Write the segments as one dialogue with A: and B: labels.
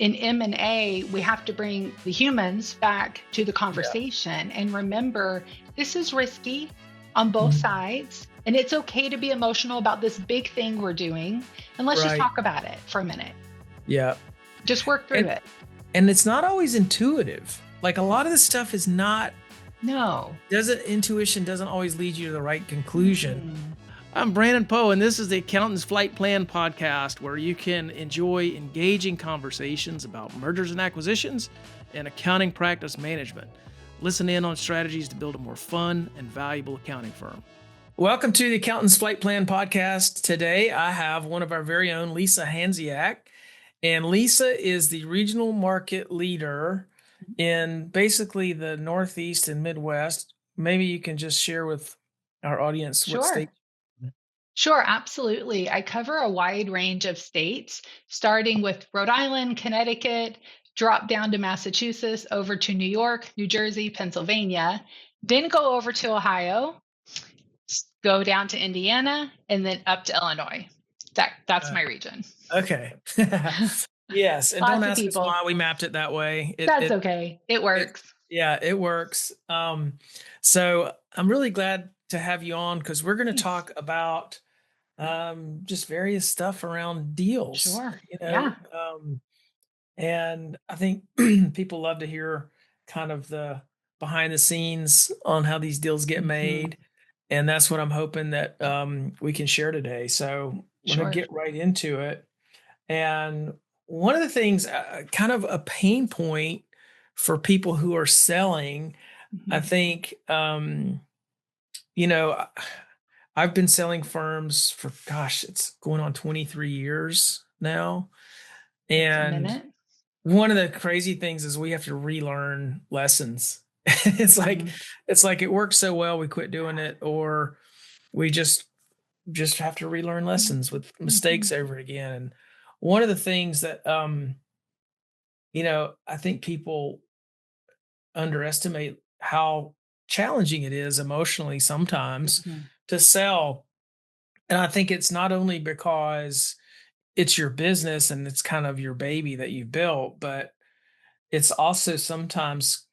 A: in M&A, we have to bring the humans back to the
B: Yeah.
A: conversation and remember this is risky on both
B: Mhm.
A: sides. And it's okay to be emotional about this big thing we're doing. And let's just
B: Right.
A: talk about it for a minute.
B: Yeah.
A: Just work through
B: And
A: it.
B: and it's not always intuitive. Like a lot of this stuff is not
A: No.
B: intuition doesn't always lead you to the right conclusion.
A: Mm-mm.
C: I'm Brandon Poe, and this is the Accountant's Flight Plan podcast, where you can enjoy engaging conversations about mergers and acquisitions and accounting practice management. Listen in on strategies to build a more fun and valuable accounting firm.
B: Welcome to the Accountant's Flight Plan podcast. Today, I have one of our very own, Lisa Handziak. And Lisa is the regional market leader in basically the Northeast and Midwest. Maybe you can just share with our audience what
A: Sure.
B: state.
A: Sure, absolutely. I cover a wide range of states, starting with Rhode Island, Connecticut, drop down to Massachusetts, over to New York, New Jersey, Pennsylvania, then go over to Ohio, go down to Indiana, and then up to Illinois. That's
B: Uh,
A: my region.
B: okay. Yes, and don't
A: Lots of
B: ask us
A: people.
B: why we mapped it that way.
A: That's okay. It works.
B: Yeah, it works. So I'm really glad to have you on because we're going to
A: Thanks.
B: talk about just various stuff around deals.
A: Sure.
B: You know,
A: Yeah.
B: and I think people love to hear kind of the behind the scenes on how these deals get
A: Mhm.
B: made, and that's what I'm hoping that we can share today. So we're going to
A: Sure.
B: get right into it. And one of the things, kind of a pain point for people who are selling, I
A: Mhm.
B: think, you know, I've been selling firms for, gosh, it's going on 23 years now.
A: That's a
B: And
A: minute.
B: one of the crazy things is we have to relearn lessons. It's like,
A: Mhm.
B: it works so well, we quit doing it, or we just have to relearn lessons with mistakes
A: Mhm.
B: over again. And one of the things that I think people underestimate how challenging it is emotionally sometimes
A: Mhm.
B: to sell. And I think it's not only because it's your business and it's kind of your baby that you built, but it's also sometimes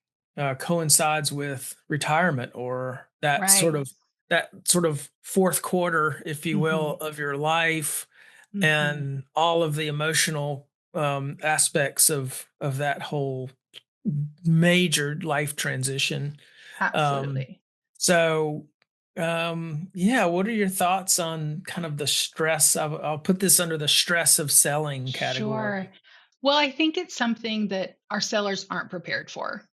B: coincides with retirement or
A: Right.
B: that sort of fourth quarter, if you will,
A: Mhm.
B: of your life
A: Mhm.
B: and all of the emotional aspects of that whole major life transition. Um,
A: Absolutely.
B: so, yeah, what are your thoughts on kind of the stress? I'll put this under the stress of selling
A: Sure.
B: category.
A: Well, I think it's something that our sellers aren't prepared for.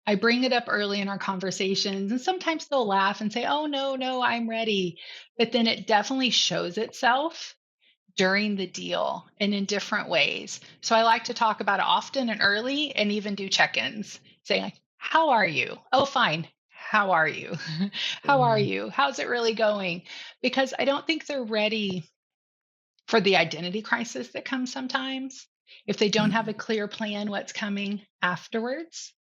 A: I bring it up early in our conversations, and sometimes they'll laugh and say, "Oh, no, no, I'm ready." But then it definitely shows itself during the deal and in different ways. So I like to talk about it often and early and even do check-ins, saying like, "How are you?" "Oh, fine." "How are you?" "How are
B: Mm,
A: you? How's it really going?" Because I don't think they're ready for the identity crisis that comes sometimes if they don't have a
B: mm,
A: clear plan what's coming afterwards.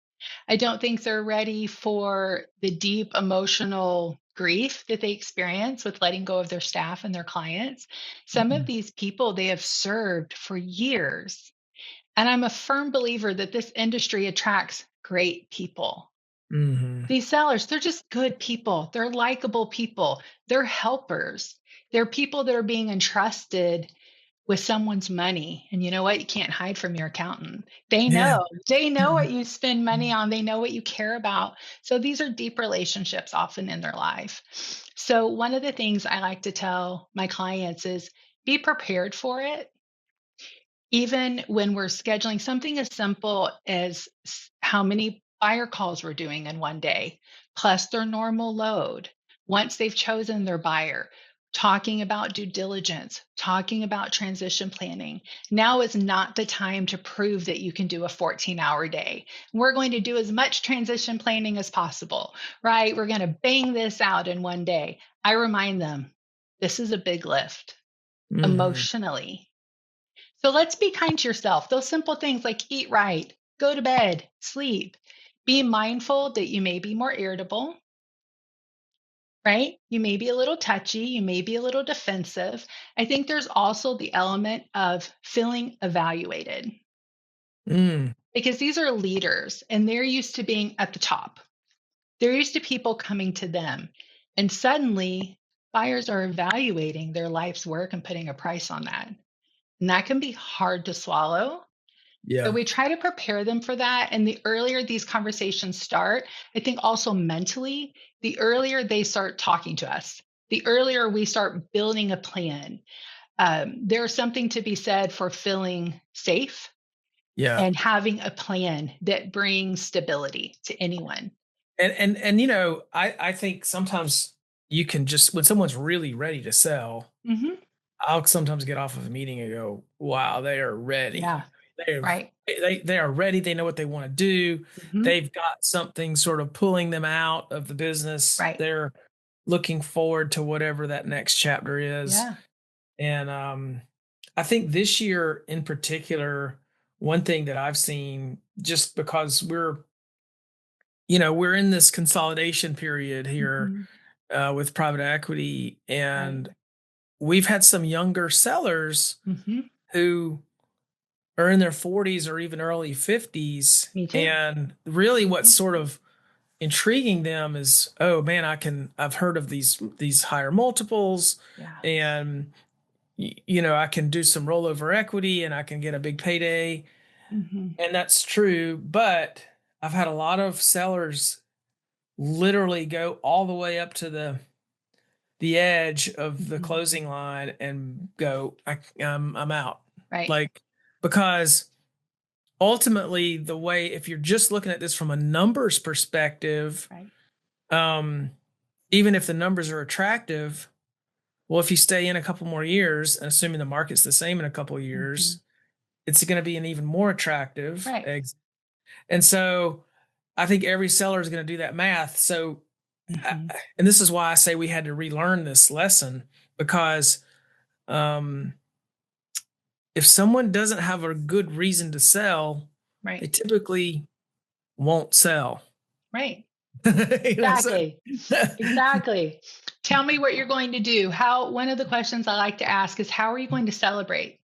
A: I don't think they're ready for the deep emotional grief that they experience with letting go of their staff and their clients. Some of
B: mm,
A: these people they have served for years. And I'm a firm believer that this industry attracts great people.
B: mhm.
A: These sellers, they're just good people. They're likable people. They're helpers. They're people that are being entrusted with someone's money. And you know what? You can't hide from your accountant. They
B: Yeah.
A: know. They know what you spend money
B: Mhm.
A: on. They know what you care about. So these are deep relationships often in their life. So one of the things I like to tell my clients is be prepared for it. Even when we're scheduling something as simple as how many buyer calls we're doing in one day, plus their normal load. Once they've chosen their buyer, talking about due diligence, talking about transition planning. Now is not the time to prove that you can do a 14-hour day. We're going to do as much transition planning as possible, right? We're going to bang this out in one day. I remind them, this is a big lift
B: Mhm.
A: emotionally. So let's be kind to yourself. Those simple things like eat right, go to bed, sleep. Be mindful that you may be more irritable, right? You may be a little touchy, you may be a little defensive. I think there's also the element of feeling evaluated.
B: Mm.
A: because these are leaders and they're used to being at the top. They're used to people coming to them. And suddenly, buyers are evaluating their life's work and putting a price on that. And that can be hard to swallow. So
B: Yeah.
A: we try to prepare them for that. And the earlier these conversations start, I think also mentally, the earlier they start talking to us, the earlier we start building a plan. There's something to be said for feeling safe
B: Yeah.
A: and having a plan that brings stability to anyone.
B: And I think sometimes you can just, when someone's really ready to sell,
A: Hmm.
B: I'll sometimes get off of a meeting and go, wow, they are ready.
A: Yeah,
B: They've
A: right.
B: they are ready. They know what they want to do.
A: Hmm.
B: They've got something sort of pulling them out of the business.
A: Right.
B: They're looking forward to whatever that next chapter is.
A: Yeah.
B: And I think this year in particular, one thing that I've seen, just because we're in this consolidation period here
A: Hmm.
B: with private equity,
A: Right.
B: and we've had some younger sellers
A: Hmm.
B: who are in their 40s or even early 50s.
A: Me too.
B: And really what's
A: Mhm.
B: sort of intriguing them is, oh man, I've heard of these higher multiples,
A: Yeah.
B: and I can do some rollover equity and I can get a big payday.
A: Hmm.
B: And that's true, but I've had a lot of sellers literally go all the way up to the edge of the
A: Hmm.
B: closing line and go, I'm out.
A: Right.
B: Like, because ultimately, the way, if you're just looking at this from a numbers perspective,
A: Right.
B: um, even if the numbers are attractive, well, if you stay in a couple more years, and assuming the market's the same in a couple of
A: Hmm.
B: years, it's going to be an even more attractive
A: Right.
B: And so I think every seller is going to do that math. So,
A: Hmm.
B: and this is why I say we had to relearn this lesson, because um, if someone doesn't have a good reason to sell, they
A: Right.
B: typically won't sell.
A: Right.
B: So,
A: Exactly. Exactly. Tell me what you're going to do. One of the questions I like to ask is, how are you going to celebrate?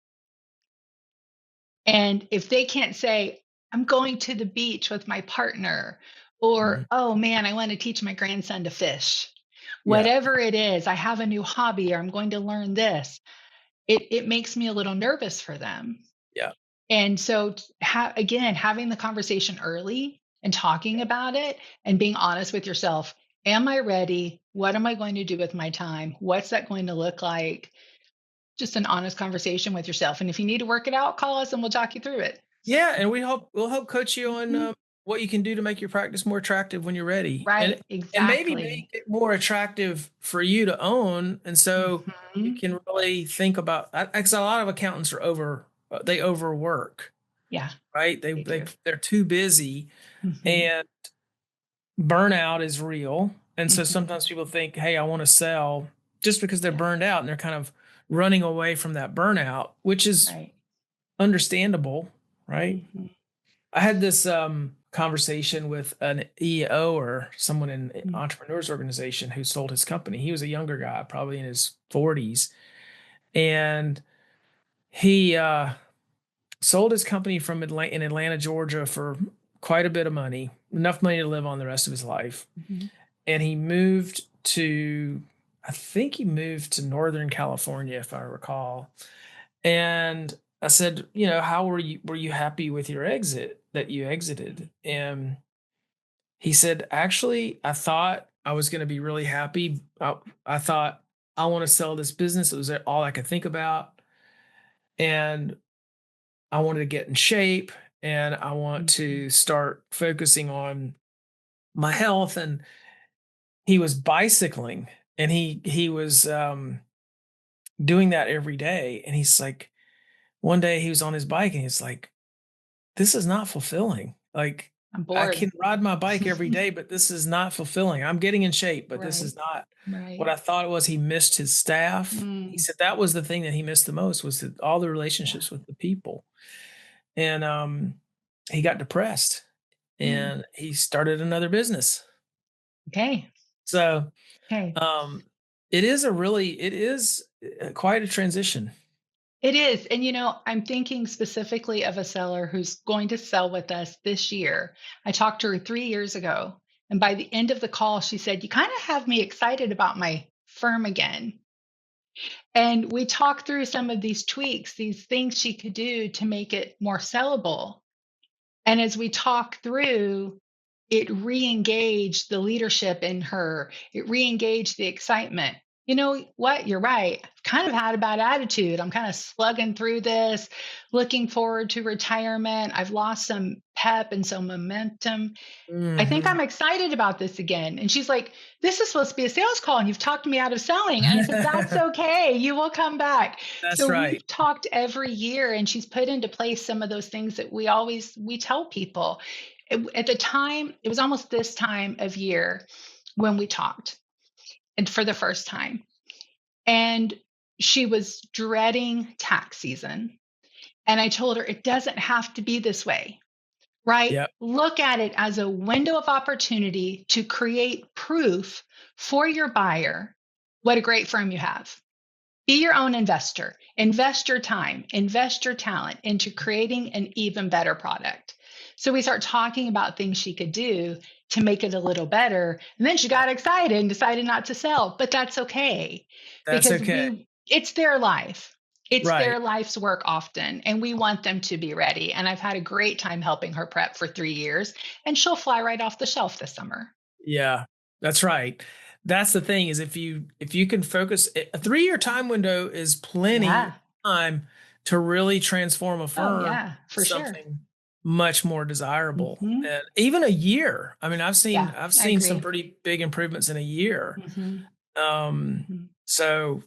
A: And if they can't say, I'm going to the beach with my partner, or,
B: Mhm.
A: oh man, I want to teach my grandson to fish,
B: Yeah,
A: whatever it is, I have a new hobby or I'm going to learn this, it makes me a little nervous for them.
B: yeah,
A: And so, again, having the conversation early and talking about it and being honest with yourself. Am I ready? What am I going to do with my time? What's that going to look like? Just an honest conversation with yourself. And if you need to work it out, call us and we'll talk you through it.
B: yeah. And we'll help coach you on
A: Mhm.
B: what you can do to make your practice more attractive when you're ready,
A: Right.
B: and maybe make
A: Exactly.
B: it more attractive for you to own. And so you
A: Mhm.
B: can really think about, because a lot of accountants are they overwork,
A: Yeah,
B: right?
A: they do.
B: They're too busy,
A: Mhm.
B: and burnout is real. And so
A: Mhm.
B: sometimes people think, hey, I want to sell just because they're
A: Yeah.
B: burned out, and they're kind of running away from that burnout, which is
A: Right.
B: understandable, right?
A: Mhm.
B: I had this conversation with an EO or someone in an
A: Mhm.
B: entrepreneurs organization who sold his company. He was a younger guy, probably in his 40s, and he sold his company in Atlanta, Georgia, for quite a bit of money, enough money to live on the rest of his life.
A: Mhm.
B: And he moved to, I think he moved to Northern California, if I recall. And I said, how were you happy with your exit that you exited? And he said, actually, I thought I was going to be really happy. I thought, I want to sell this business. It was all I could think about. And I wanted to get in shape, and I want
A: Mhm.
B: to start focusing on my health. And he was bicycling, and he was doing that every day. And he's like, one day he was on his bike and he's like, this is not fulfilling. Like,
A: I'm
B: I
A: bored.
B: can ride my bike every day, but this is not fulfilling. I'm getting in shape, but this
A: Right.
B: is not what
A: Right.
B: I thought it was. He missed his staff. He
A: Mm.
B: said that was the thing that he missed the most, was all the
A: Yeah.
B: relationships with the people. And he got depressed,
A: Mm.
B: and he started another business.
A: Okay.
B: So
A: Okay.
B: um, it is quite a transition.
A: It is. And, I'm thinking specifically of a seller who's going to sell with us this year. I talked to her 3 years ago. And by the end of the call, she said, "You kind of have me excited about my firm again." And we talked through some of these tweaks, these things she could do to make it more sellable. And as we talk through, it re-engaged the leadership in her. It re-engaged the excitement. You know what? You're right. I've kind of had a bad attitude. I'm kind of slugging through this, looking forward to retirement. I've lost some pep and some momentum. I think
B: Hmm.
A: I'm excited about this again. And she's like, "This is supposed to be a sales call and you've talked me out of selling." And I said, "That's okay. You will come back."
B: That's
A: So
B: right.
A: we've talked every year and she's put into place some of those things that we tell people. At the time, it was almost this time of year when we talked and for the first time. And she was dreading tax season. And I told her it doesn't have to be this way. Right?
B: Yep.
A: Look at it as a window of opportunity to create proof for your buyer what a great firm you have. Be your own investor. Invest your time, invest your talent into creating an even better product. So we start talking about things she could do to make it a little better. And then she got excited and decided not to sell, but that's okay
B: That's
A: because
B: okay.
A: it's their life. It's
B: Right.
A: their life's work often, and we want them to be ready. And I've had a great time helping her prep for 3 years, and she'll fly right off the shelf this summer.
B: Yeah, that's right. That's the thing is if you can focus, a 3-year time window is plenty of
A: Yeah.
B: time to really transform a
A: Oh,
B: firm
A: yeah,
B: to
A: for sure.
B: something much more desirable.
A: Hmm.
B: And even a year. I mean, I've seen
A: Yeah,
B: I've
A: I
B: seen some
A: agree.
B: pretty big improvements in a year.
A: Hmm.
B: Um,
A: Hmm.
B: so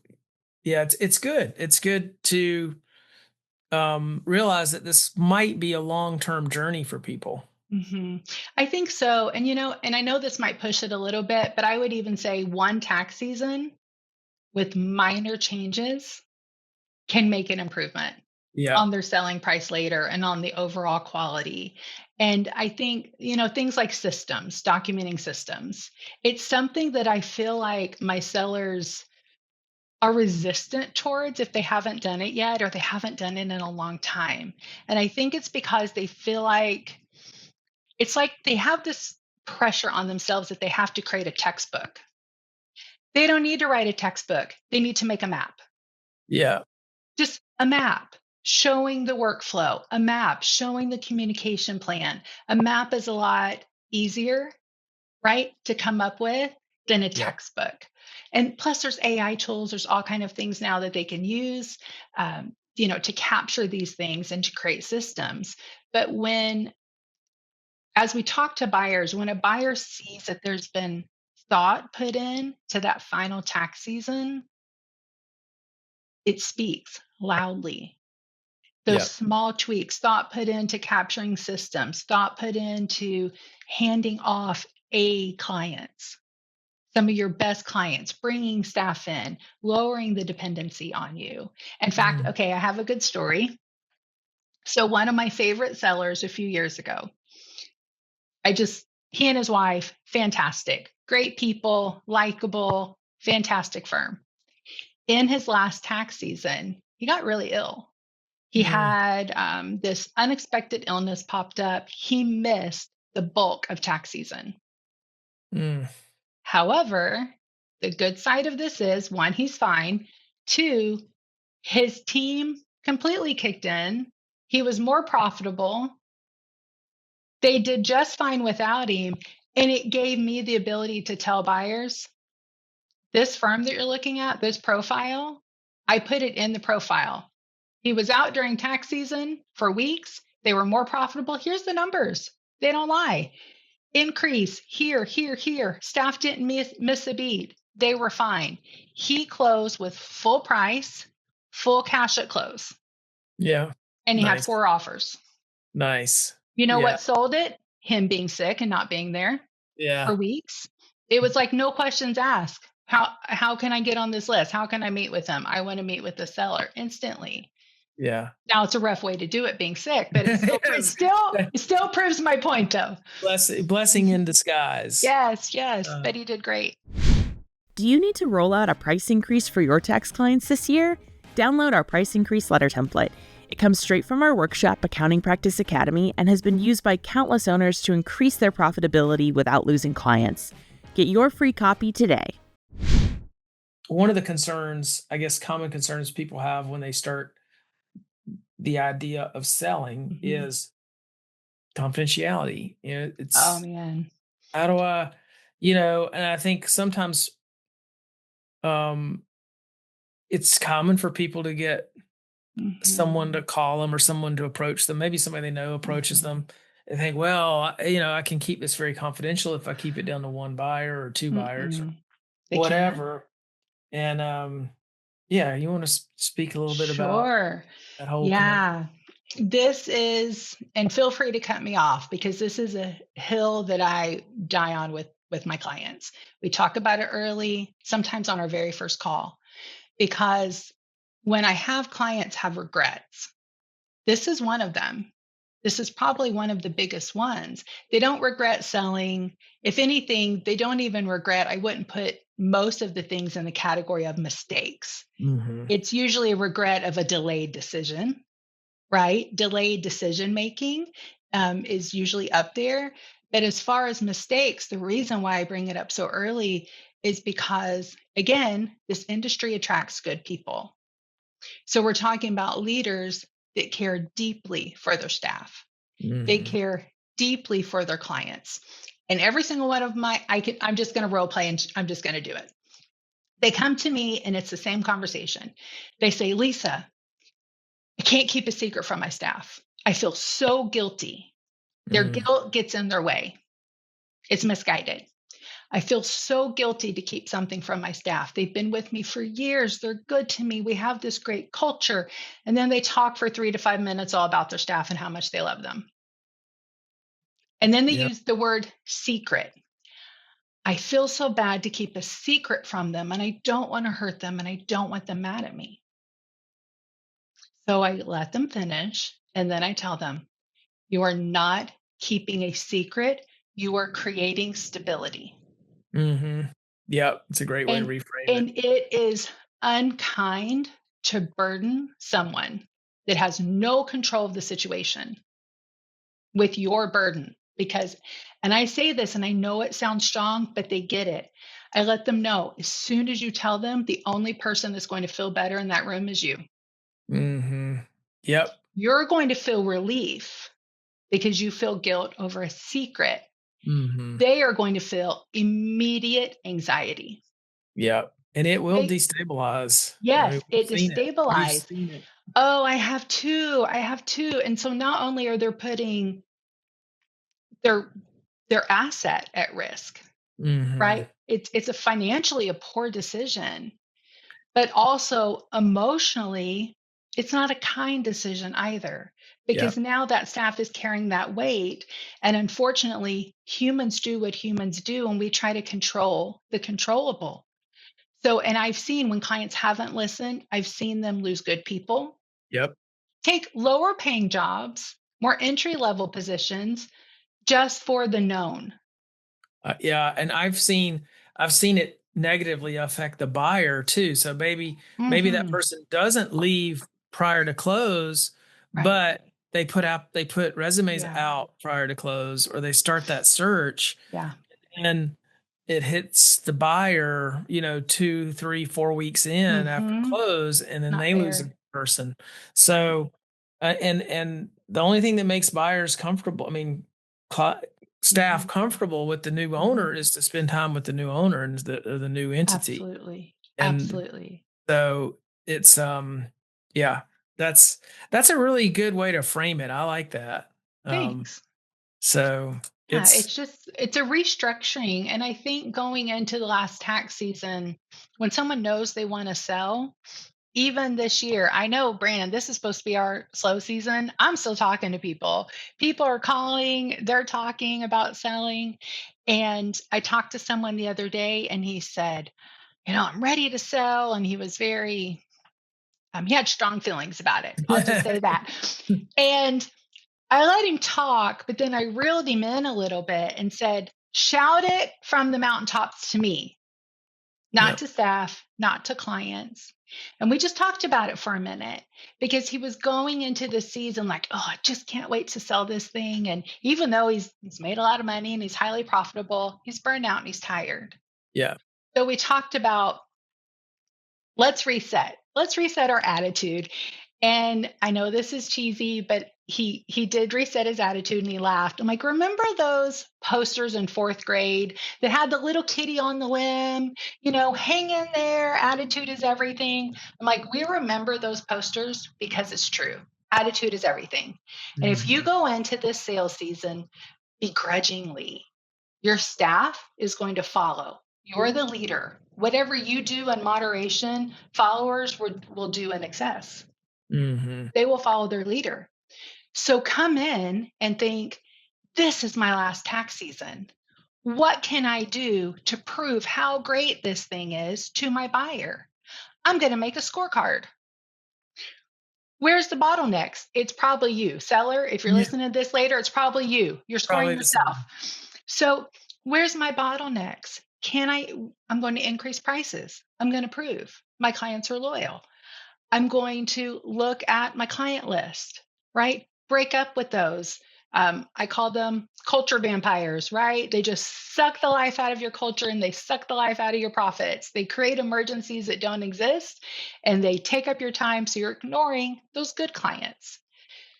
B: yeah, it's good. It's good to realize that this might be a long-term journey for people.
A: Hmm. I think so. And I know this might push it a little bit, but I would even say one tax season with minor changes can make an improvement
B: Yeah.
A: on their selling price later and on the overall quality. And I think, things like systems, documenting systems, it's something that I feel like my sellers are resistant towards if they haven't done it yet or they haven't done it in a long time. And I think it's because they feel like it's like they have this pressure on themselves that they have to create a textbook. They don't need to write a textbook. They need to make a map.
B: Yeah.
A: Just a map showing the workflow, a map showing the communication plan. A map is a lot easier, right, to come up with than a
B: Yeah.
A: textbook. And plus, there's AI tools. There's all kind of things now that they can use, to capture these things and to create systems. But as we talk to buyers, when a buyer sees that there's been thought put in to that final tax season, it speaks loudly. Those
B: Yeah.
A: small tweaks, thought put into capturing systems, thought put into handing off A clients, some of your best clients, bringing staff in, lowering the dependency on you. In fact,
B: Mm.
A: okay, I have a good story. So, one of my favorite sellers a few years ago, he and his wife, fantastic, great people, likable, fantastic firm. In his last tax season, he got really ill. He
B: Mm.
A: had this unexpected illness popped up. He missed the bulk of tax season.
B: Mm.
A: However, the good side of this is one, he's fine. Two, his team completely kicked in. He was more profitable. They did just fine without him. And it gave me the ability to tell buyers this firm that you're looking at, this profile, I put it in the profile. He was out during tax season for weeks. They were more profitable. Here's the numbers. They don't lie. Increase here, here, here. Staff didn't miss a beat. They were fine. He closed with full price, full cash at close,
B: Yeah.
A: and he had
B: Nice.
A: 4 offers.
B: Nice.
A: You know
B: Yeah.
A: what sold it? Him being sick and not being there
B: Yeah.
A: for weeks. It was like no questions asked. How can I get on this list? How can I meet with him? I want to meet with the seller instantly.
B: Yeah.
A: Now it's a rough way to do it being sick, but it still
B: Yes.
A: it still proves my point though.
B: Blessing in disguise.
A: Yes,
B: Uh,
A: but he did great.
D: Do you need to roll out a price increase for your tax clients this year? Download our price increase letter template. It comes straight from our workshop, Accounting Practice Academy, and has been used by countless owners to increase their profitability without losing clients. Get your free copy today.
B: One of the concerns, I guess, common concerns people have when they start the idea of selling is confidentiality.
A: Oh
B: It's
A: man.
B: how do I, and I think sometimes um, it's common for people to get someone to call them or someone to approach them. Maybe somebody they know approaches them and think, well, I can keep this very confidential if I keep it down to one buyer or two buyers or
A: They can't.
B: whatever. And yeah, you want to speak a little bit about
A: Sure.
B: that whole
A: Yeah. This is, and feel free to cut me off because this is a hill that I die on with my clients. We talk about it early, sometimes on our very first call, because when I have clients have regrets, this is one of them. This is probably one of the biggest ones. They don't regret selling. If anything, they don't even regret. I wouldn't put most of the things in the category of mistakes. It's usually a regret of a delayed decision, right? Delayed decision making is usually up there. But as far as mistakes, the reason why I bring it up so early is because, again, this industry attracts good people. So we're talking about leaders that care deeply for their staff. They care deeply for their clients. And every single one of I'm just going to role play and I'm just going to do it. They come to me and it's the same conversation. They say, Lisa, I can't keep a secret from my staff. I feel so guilty. Their guilt gets in their way. It's misguided. I feel so guilty to keep something from my staff. They've been with me for years. They're good to me. We have this great culture. And then they talk for 3 to 5 minutes all about their staff and how much they love them. And then they use the word secret. I feel so bad to keep a secret from them, and I don't want to hurt them, and I don't want them mad at me. So I let them finish, and then I tell them, you are not keeping a secret. You are creating stability.
B: Yep, it's a great way to reframe it.
A: And it is unkind to burden someone that has no control of the situation with your burden. Because, and I say this, and I know it sounds strong, but they get it. I let them know as soon as you tell them, the only person that's going to feel better in that room is you.
B: Yep.
A: You're going to feel relief because you feel guilt over a secret. They are going to feel immediate anxiety.
B: Yep. And it will destabilize.
A: Yes, it destabilizes.
B: It.
A: Oh, I have two. And so not only are they putting their asset at risk, right? It's a financially a poor decision, but also emotionally, it's not a kind decision either, because now that staff is carrying that weight. And unfortunately, humans do what humans do, and we try to control the controllable. So, and I've seen when clients haven't listened, I've seen them lose good people.
B: Yep.
A: Take lower paying jobs, more entry level positions, just for the known.
B: Yeah, and I've seen it negatively affect the buyer too. So maybe that person doesn't leave prior to close, but they put resumes out prior to close, or they start that search.
A: Yeah.
B: And it hits the buyer, 2, 3, 4 weeks in after close, and then they lose a person. So, and the only thing that makes buyers comfortable, staff comfortable with the new owner, is to spend time with the new owner and the new entity.
A: Absolutely.
B: And
A: absolutely.
B: So it's that's a really good way to frame it. I like that.
A: Thanks.
B: So
A: it's a restructuring. And I think going into the last tax season, when someone knows they want to sell, even this year, I know, Brandon, this is supposed to be our slow season. I'm still talking to people. People are calling, they're talking about selling. And I talked to someone the other day and he said, I'm ready to sell. And he was very, he had strong feelings about it. I'll just say that. And I let him talk, but then I reeled him in a little bit and said, shout it from the mountaintops to me, not to staff, not to clients. And we just talked about it for a minute because he was going into the season like, oh, I just can't wait to sell this thing. And even though he's made a lot of money and he's highly profitable, he's burned out and he's tired.
B: Yeah.
A: So we talked about let's reset. Let's reset our attitude. And I know this is cheesy, but he did reset his attitude and he laughed. I'm like, remember those posters in fourth grade that had the little kitty on the limb, hang in there, attitude is everything. I'm like, we remember those posters because it's true. Attitude is everything. And if you go into this sales season begrudgingly, your staff is going to follow. You're the leader. Whatever you do in moderation, followers will do in excess.
B: Mm-hmm.
A: They will follow their leader. So come in and think, this is my last tax season. What can I do to prove how great this thing is to my buyer? I'm going to make a scorecard. Where's the bottlenecks? It's probably you. Seller, if you're listening to this later, it's probably you. You're scoring
B: Probably
A: yourself. So where's my bottlenecks? I'm going to increase prices. I'm going to prove my clients are loyal. I'm going to look at my client list, right? Break up with those. I call them culture vampires, right? They just suck the life out of your culture and they suck the life out of your profits. They create emergencies that don't exist and they take up your time. So you're ignoring those good clients.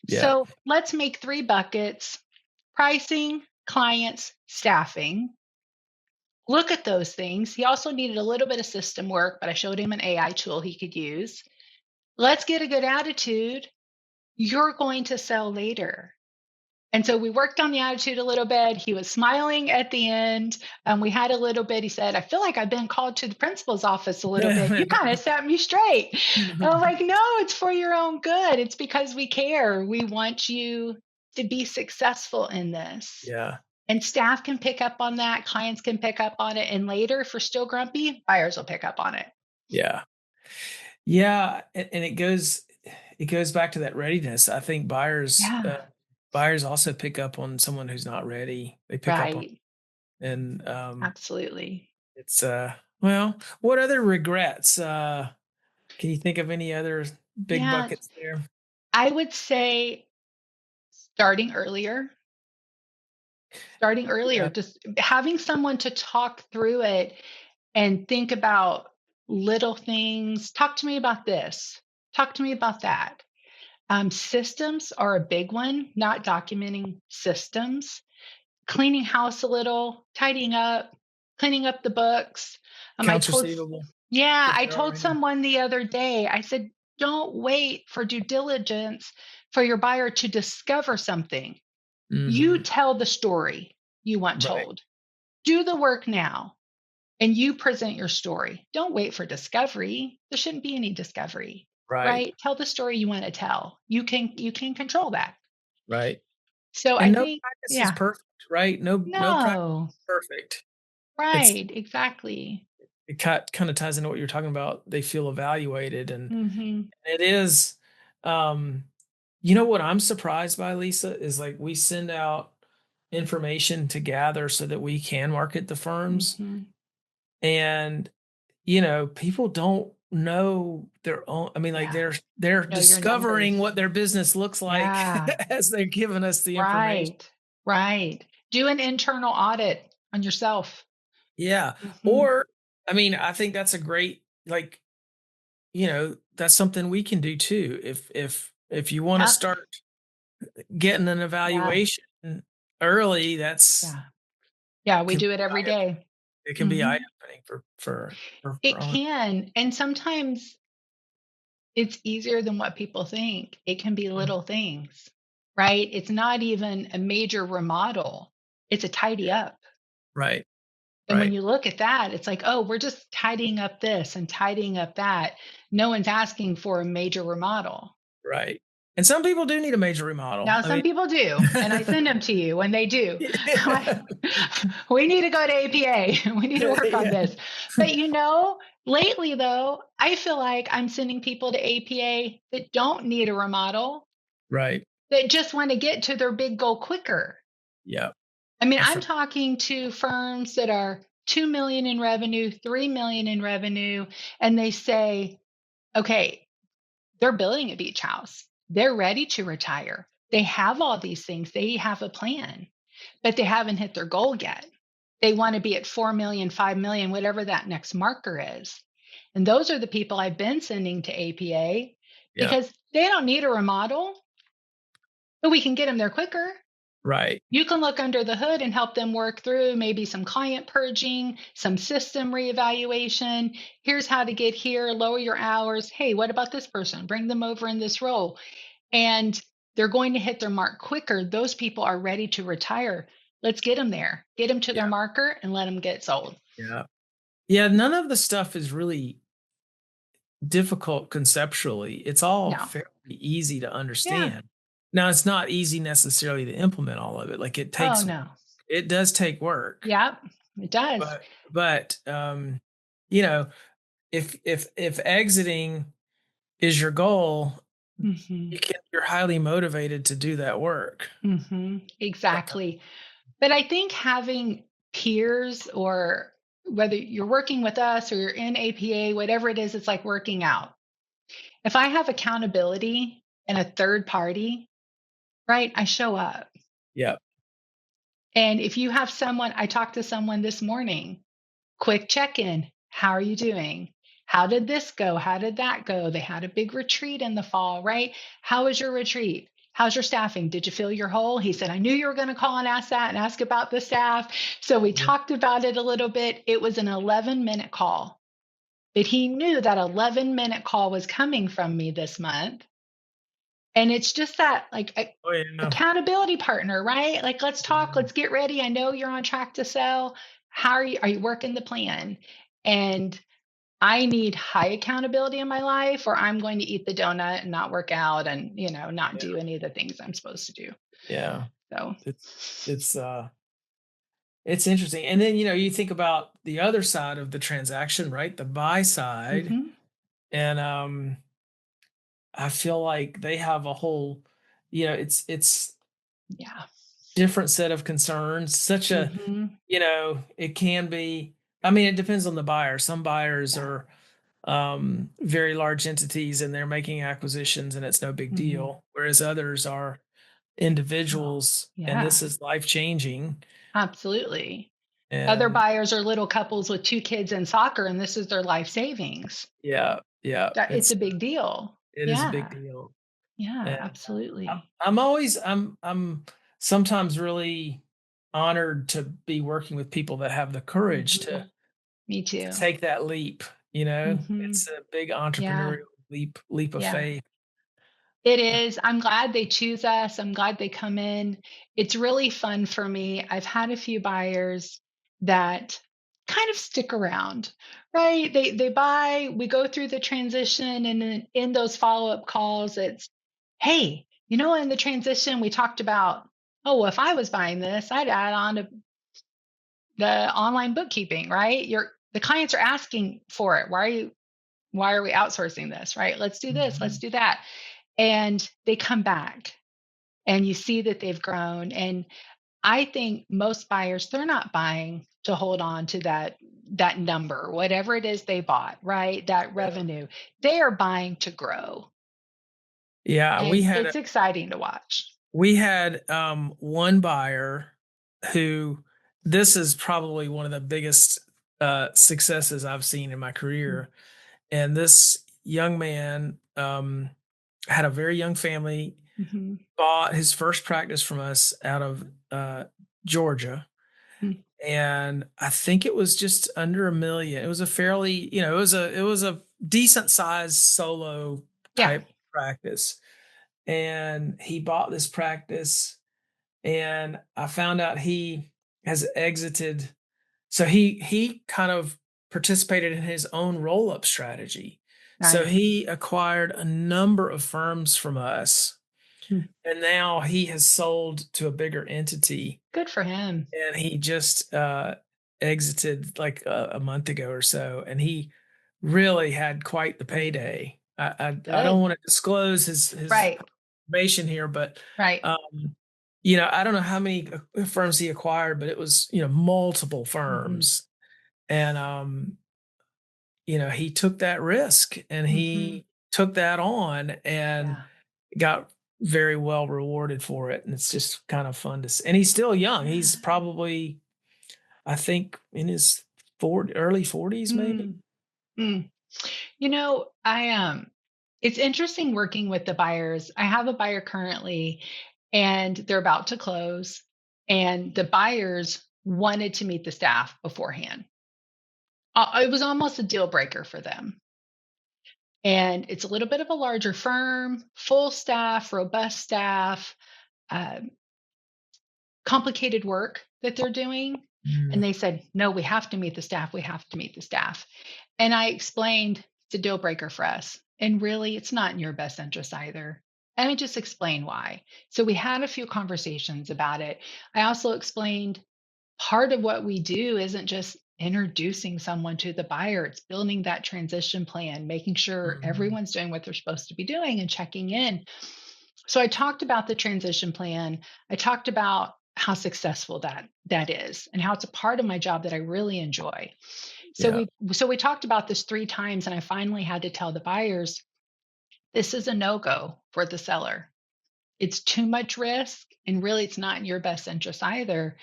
B: Yeah.
A: So let's make 3 buckets: pricing, clients, staffing. Look at those things. He also needed a little bit of system work, but I showed him an AI tool he could use. Let's get a good attitude. You're going to sell later. And so we worked on the attitude a little bit. He was smiling at the end. We had a little bit. He said, I feel like I've been called to the principal's office a little bit. You kind of set me straight. I'm like, no, it's for your own good. It's because we care. We want you to be successful in this.
B: Yeah.
A: And staff can pick up on that. Clients can pick up on it. And later, if we're still grumpy, buyers will pick up on it.
B: Yeah. Yeah. And it goes back to that readiness. I think buyers also pick up on someone who's not ready. They pick up on, and
A: absolutely.
B: It's well, what other regrets? Can you think of any other big buckets there?
A: I would say starting earlier, just having someone to talk through it and think about little things. Talk to me about this. Talk to me about that. Systems are a big one, not documenting systems. Cleaning house a little, tidying up, cleaning up the books.
B: Accounts receivable.
A: Yeah, I told someone the other day, I said, don't wait for due diligence for your buyer to discover something.
B: Mm-hmm.
A: You tell the story you want told. Do the work now and you present your story. Don't wait for discovery. There shouldn't be any discovery. Right? Tell the story you want to tell. You can control that.
B: Right.
A: So
B: and
A: I think
B: practice is perfect, right? No practice is perfect.
A: Right, exactly.
B: It kind of ties into what you're talking about. They feel evaluated, and it is. What I'm surprised by, Lisa, is like we send out information to gather so that we can market the firms, and people don't know their own. I mean, like they're discovering what their business looks like as they're giving us the information.
A: Right. Do an internal audit on yourself.
B: Yeah. Or, I mean, I think that's a great, that's something we can do too. If you want to start getting an evaluation early, that's.
A: Yeah, we do it every day.
B: It can be eye-opening for
A: it can. And sometimes it's easier than what people think. It can be little things, right? It's not even a major remodel. It's a tidy up.
B: Right.
A: And when you look at that, it's like, oh, we're just tidying up this and tidying up that. No one's asking for a major remodel.
B: Right. And some people do need a major remodel.
A: Now, some people do. And I send them to you when they do. We need to go to APA. We need to work on this. But lately, though, I feel like I'm sending people to APA that don't need a remodel.
B: Right.
A: That just want to get to their big goal quicker.
B: Yeah.
A: I mean, I'm talking to firms that are $2 million in revenue, $3 million in revenue, and they say, okay, they're building a beach house. They're ready to retire. They have all these things. They have a plan, but they haven't hit their goal yet. They want to be at 4 million, 5 million, whatever that next marker is. And those are the people I've been sending to APA
B: Yeah.
A: because they don't need a remodel, but we can get them there quicker.
B: Right.
A: You can look under the hood and help them work through maybe some client purging, some system reevaluation. Here's how to get here, lower your hours. Hey, what about this person? Bring them over in this role. And they're going to hit their mark quicker. Those people are ready to retire. Let's get them there, get them to their
B: Yeah.
A: marker and let them get sold.
B: Yeah. Yeah. None of the stuff is really difficult conceptually. It's all
A: No.
B: fairly easy to
A: Yeah.
B: understand. Now, it's not easy necessarily to implement all of it. Like it
A: Oh,
B: takes,
A: no.
B: it does take work.
A: Yep, it does.
B: But you know, if exiting is your goal, you're highly motivated to do that work.
A: Exactly. But I think having peers, or whether you're working with us or you're in APA, whatever it is, it's like working out. If I have accountability and a third party, right, I show up.
B: Yeah.
A: And if you have someone, I talked to someone this morning, quick check-in. How are you doing? How did this go? How did that go? They had a big retreat in the fall, right? How was your retreat? How's your staffing? Did you fill your hole? He said, I knew you were going to call and ask that and ask about the staff. So we talked about it a little bit. It was an 11-minute call, but he knew that 11-minute call was coming from me this month. And it's just that like accountability partner, right? Like, let's talk, let's get ready. I know you're on track to sell. How are you working the plan? And I need high accountability in my life, or I'm going to eat the donut and not work out and, not do any of the things I'm supposed to do.
B: Yeah.
A: So
B: it's interesting. And then, you think about the other side of the transaction, right? The buy side. And I feel like they have a whole, it's
A: yeah,
B: different set of concerns. Such a, it can be, I mean, it depends on the buyer. Some buyers are very large entities and they're making acquisitions and it's no big deal. Whereas others are individuals and this is life-changing.
A: Absolutely.
B: And
A: Other buyers are little couples with 2 kids in soccer, and this is their life savings.
B: Yeah.
A: It's a big deal.
B: It is a big deal.
A: Yeah,
B: And
A: absolutely.
B: I'm sometimes really honored to be working with people that have the courage to
A: Me too.
B: take that leap. It's a big entrepreneurial leap of faith.
A: It is. I'm glad they choose us. I'm glad they come in. It's really fun for me. I've had a few buyers that kind of stick around, right? They buy, we go through the transition, and then in those follow-up calls, it's, hey, in the transition we talked about, oh, well, if I was buying this, I'd add on to the online bookkeeping, right? The clients are asking for it. Why are we outsourcing this, right? Let's do this, let's do that. And they come back and you see that they've grown. And I think most buyers, they're not buying to hold on to that number, whatever it is they bought, right? That revenue. They are buying to grow.
B: Yeah,
A: and it's exciting to watch.
B: We had one buyer who, this is probably one of the biggest successes I've seen in my career. And this young man had a very young family, bought his first practice from us out of Georgia. And I think it was just under $1 million. It was a fairly, it was a decent sized solo type practice. And he bought this practice, and I found out he has exited. So he kind of participated in his own roll-up strategy. Nice. So he acquired a number of firms from us, and now he has sold to a bigger entity.
A: Good for him.
B: And he just exited like a month ago or so, and he really had quite the payday. I don't want to disclose his information here, but I don't know how many firms he acquired, but it was multiple firms. And he took that risk and he took that on and
A: Yeah.
B: got very well rewarded for it. And it's just kind of fun to see. And he's still young. He's probably, I think, in his early 40s, maybe.
A: Mm, mm. It's interesting working with the buyers. I have a buyer currently, and they're about to close, and the buyers wanted to meet the staff beforehand. It was almost a deal breaker for them. And it's a little bit of a larger firm, full staff, robust staff, um, complicated work that they're doing. And they said, no, we have to meet the staff. We have to meet the staff. And I explained it's a deal breaker for us. And really, it's not in your best interest either. And I just explained why. So we had a few conversations about it. I also explained part of what we do isn't just introducing someone to the buyer, it's building that transition plan, making sure everyone's doing what they're supposed to be doing and checking in. So I talked about the transition plan. I talked about how successful that is and how it's a part of my job that I really enjoy. So we talked about this 3 times, and I finally had to tell the buyers, this is a no-go for the seller. It's too much risk, and really it's not in your best interest either.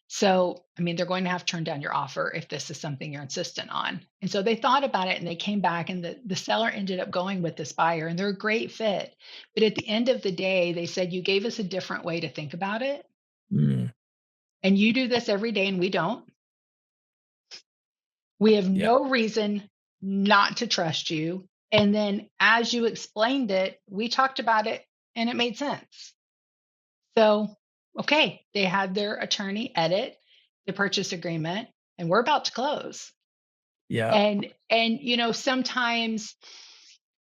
A: So, they're going to have to turn down your offer if this is something you're insistent on. And so they thought about it and they came back, and the seller ended up going with this buyer, and they're a great fit. But at the end of the day, they said, you gave us a different way to think about it. And you do this every day and we don't. We have no reason not to trust you. And then as you explained it, we talked about it and it made sense. So, okay, they had their attorney edit the purchase agreement and we're about to close.
B: Yeah.
A: And sometimes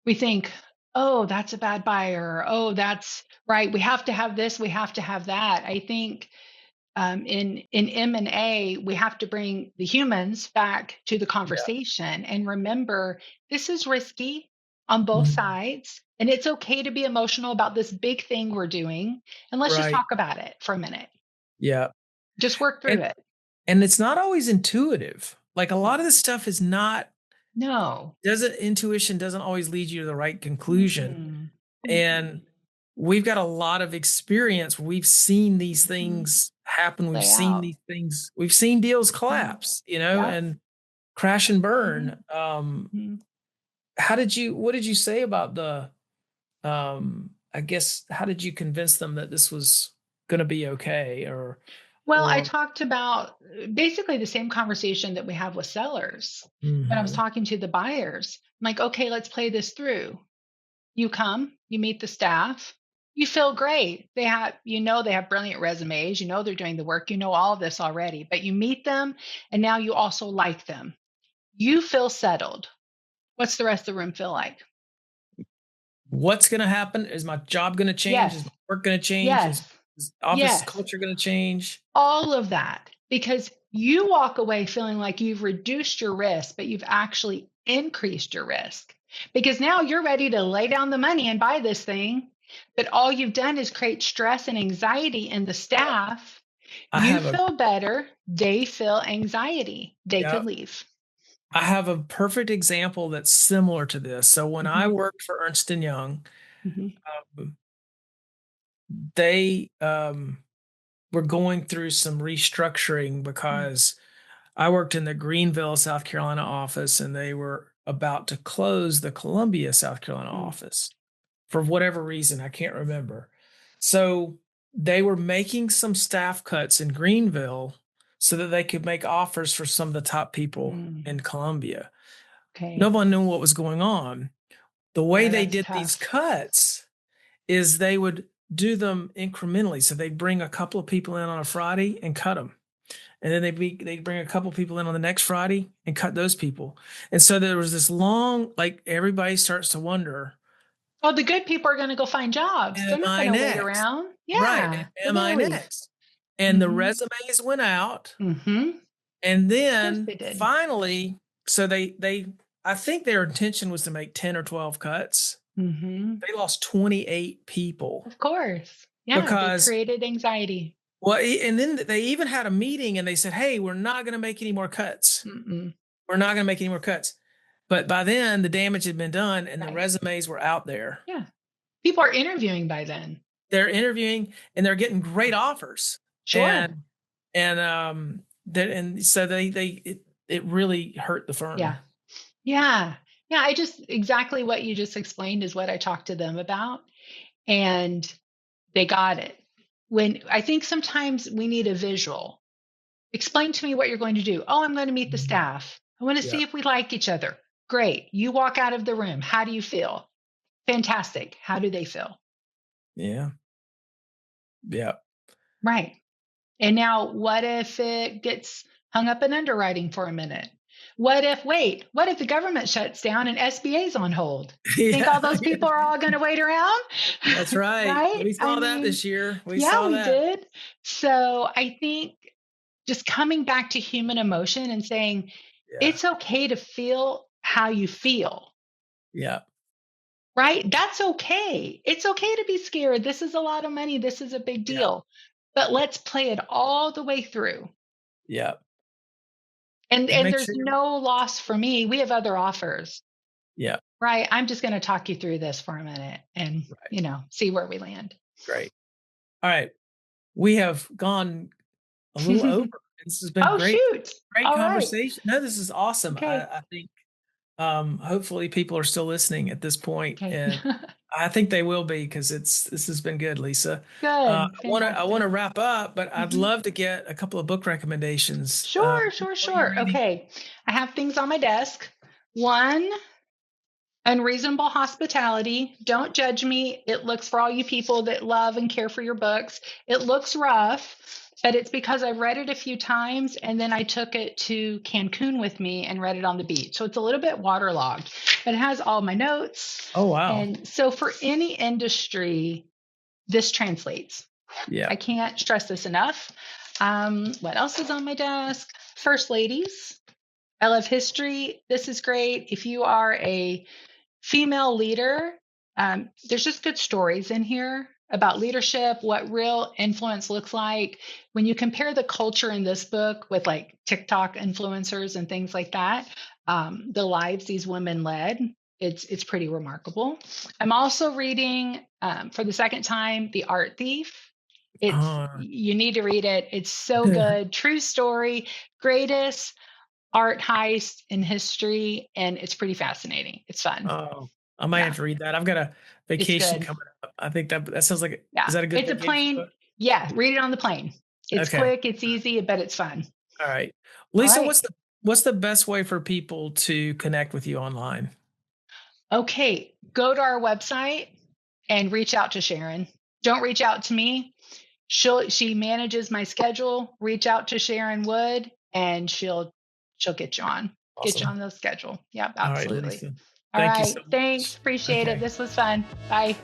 A: we think, oh, that's a bad buyer. Oh, that's right. We have to have this. We have to have that. I think in M&A, we have to bring the humans back to the conversation and remember this is risky on both sides. And it's okay to be emotional about this big thing we're doing. And let's just talk about it for a minute.
B: Yeah.
A: Just work through it.
B: And it's not always intuitive. Like a lot of this stuff is not.
A: No.
B: Intuition doesn't always lead you to the right conclusion. And we've got a lot of experience. We've seen these things happen. We've seen these things. We've seen deals collapse, and crash and burn. What did you say about the, I guess, how did you convince them that this was going to be okay?
A: I talked about basically the same conversation that we have with sellers. When I was talking to the buyers, I'm like, okay, let's play this through. You come, you meet the staff, you feel great. They have brilliant resumes, they're doing the work, all of this already, but you meet them and now you also like them. You feel settled. What's the rest of the room feel like?
B: What's going to happen? Is my job going to change?
A: Yes.
B: Is my work going to change?
A: Yes.
B: Is office culture going to change?
A: All of that, because you walk away feeling like you've reduced your risk, but you've actually increased your risk because now you're ready to lay down the money and buy this thing. But all you've done is create stress and anxiety in the staff. You feel better. They feel anxiety. They could leave.
B: I have a perfect example that's similar to this. So when I worked for Ernst & Young, they were going through some restructuring because I worked in the Greenville, South Carolina office, and they were about to close the Columbia, South Carolina office for whatever reason. I can't remember. So they were making some staff cuts in Greenville so that they could make offers for some of the top people in Columbia.
A: Okay.
B: No one knew what was going on. The way they did these cuts is they would do them incrementally. So they'd bring a couple of people in on a Friday and cut them. And then they'd bring a couple of people in on the next Friday and cut those people. And so there was this long, everybody starts to wonder,
A: oh, the good people are going to go find jobs. They're not going to wait around. Yeah.
B: Right. Am I next? And the resumes went out. And then finally, so I think their intention was to make 10 or 12 cuts. They lost 28 people.
A: Of course. Yeah. Because they created anxiety.
B: Well, and then they even had a meeting and they said, hey, we're not going to make any more cuts. We're not going to make any more cuts. But by then, the damage had been done and the
A: Right.
B: resumes were out there.
A: Yeah. People are interviewing by then.
B: They're interviewing and they're getting great offers.
A: Sure.
B: And so it really hurt the firm.
A: Yeah. Yeah. Yeah. Exactly what you just explained is what I talked to them about. And they got it. When I think sometimes we need a visual. Explain to me what you're going to do. Oh, I'm going to meet the staff. I want to see if we like each other. Great. You walk out of the room. How do you feel? Fantastic. How do they feel?
B: Yeah. Yeah.
A: Right. And now what if it gets hung up in underwriting for a minute? What if the government shuts down and SBA's on hold? Think all those people are all going to wait around?
B: That's right.
A: Right?
B: We saw that this year. We
A: did. So I think just coming back to human emotion and saying, it's okay to feel how you feel.
B: Yeah.
A: Right? That's okay. It's okay to be scared. This is a lot of money. This is a big deal. But let's play it all the way through.
B: Yeah.
A: And there's no loss for me. We have other offers.
B: Yeah.
A: Right. I'm just going to talk you through this for a minute and, see where we land.
B: Great. All right. We have gone a little over. This has been great.
A: Shoot.
B: Great
A: All
B: conversation. Right. No, this is awesome.
A: Okay.
B: I think hopefully people are still listening at this point.
A: Okay.
B: And I think they will be because this has been good, Lisa.
A: Good.
B: I want to wrap up, but I'd love to get a couple of book recommendations.
A: Sure. Okay. I have things on my desk. One, Unreasonable Hospitality. Don't judge me. It looks, for all you people that love and care for your books, it looks rough, but it's because I've read it a few times and then I took it to Cancun with me and read it on the beach. So it's a little bit waterlogged, but it has all my notes.
B: Oh, wow.
A: And so for any industry, this translates.
B: Yeah.
A: I can't stress this enough. What else is on my desk? First Ladies. I love history. This is great. If you are a female leader, there's just good stories in here about leadership, what real influence looks like. When you compare the culture in this book with like TikTok influencers and things like that, the lives these women led, it's pretty remarkable. I'm also reading for the second time, The Art Thief. You need to read it. It's so good. True story, greatest art heist in history, and it's pretty fascinating. It's fun.
B: Oh, I might have to read that. I've got a vacation coming up. I think that sounds like is that a good?
A: It's a plane. Book? Yeah, read it on the plane. It's quick, it's easy, but it's fun.
B: All right, Lisa, what's the best way for people to connect with you online?
A: Okay, go to our website and reach out to Sharon. Don't reach out to me. She manages my schedule. Reach out to Sharon Wood, and she'll get you on. Awesome. Get you on the schedule. Yep, absolutely.
B: All right, Lisa. Thank you so much.
A: Thanks. Appreciate it. This was fun. Bye.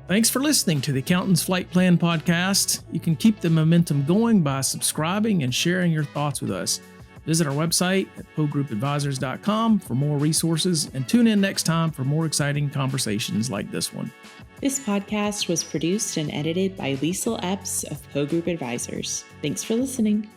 C: Thanks for listening to the Accountant's Flight Plan podcast. You can keep the momentum going by subscribing and sharing your thoughts with us. Visit our website at PoeGroupAdvisors.com for more resources and tune in next time for more exciting conversations like this one.
D: This podcast was produced and edited by Liesl Epps of Poe Group Advisors. Thanks for listening.